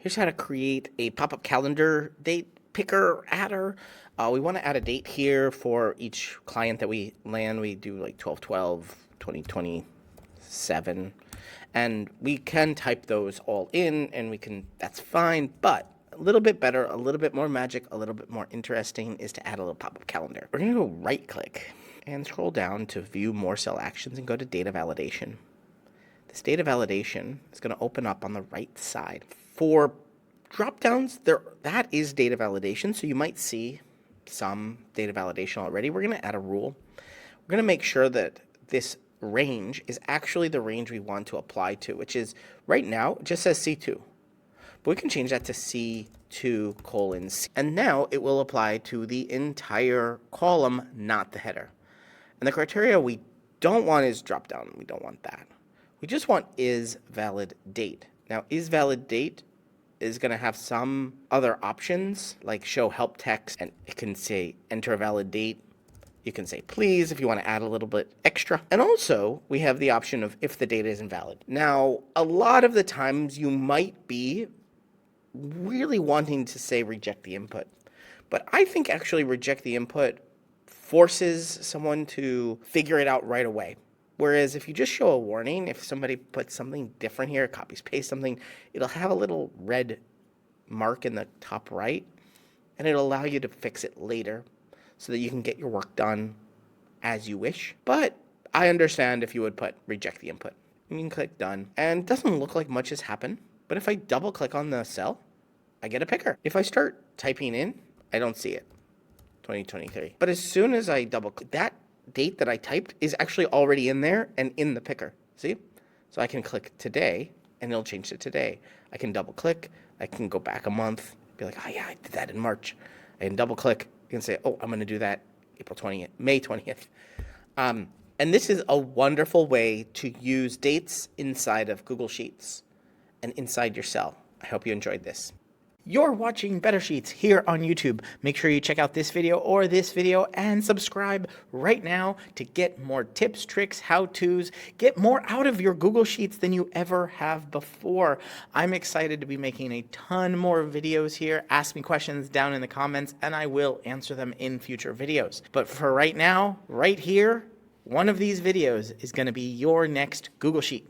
Here's how to create a pop-up calendar date picker adder. We want to add a date here for each client that we land. We do like 12/12/2027, and we can type those all in, and that's fine. But a little bit better, a little bit more magic, a little bit more interesting is to add a little pop-up calendar. We're going to go right click and scroll down to view more cell actions and go to data validation. This data validation is going to open up on the right side. For drop-downs, that is data validation, so you might see some data validation already. We're going to add a rule. We're going to make sure that this range is actually the range we want to apply to, which is right now it just says C2. But we can change that to C2:C. And now it will apply to the entire column, not the header. And the criteria we don't want is drop-down. We don't want that. We just want is valid date. Now, is valid date is going to have some other options like show help text, and it can say enter a valid date. You can say please if you want to add a little bit extra. And also we have the option of if the data is invalid. Now, a lot of the times you might be really wanting to say reject the input, but I think actually reject the input forces someone to figure it out right away. Whereas if you just show a warning, if somebody puts something different here, copies, paste something, it'll have a little red mark in the top right, and it'll allow you to fix it later so that you can get your work done as you wish. But I understand if you would put reject the input. You can click done, and it doesn't look like much has happened, but if I double click on the cell, I get a picker. If I start typing in, I don't see it, 2023. But as soon as I double click, that date that I typed is actually already in there and in the picker. See? So I can click today and it'll change to today. I can double click. I can go back a month, be like, oh yeah, I did that in March. I can double click. You can say, oh, I'm going to do that April 20th, May 20th. And this is a wonderful way to use dates inside of Google Sheets and inside your cell. I hope you enjoyed this. You're watching Better Sheets here on YouTube. Make sure you check out this video or this video and subscribe right now to get more tips, tricks, how-tos, get more out of your Google Sheets than you ever have before. I'm excited to be making a ton more videos here. Ask me questions down in the comments and I will answer them in future videos. But for right now, right here, one of these videos is going to be your next Google Sheet.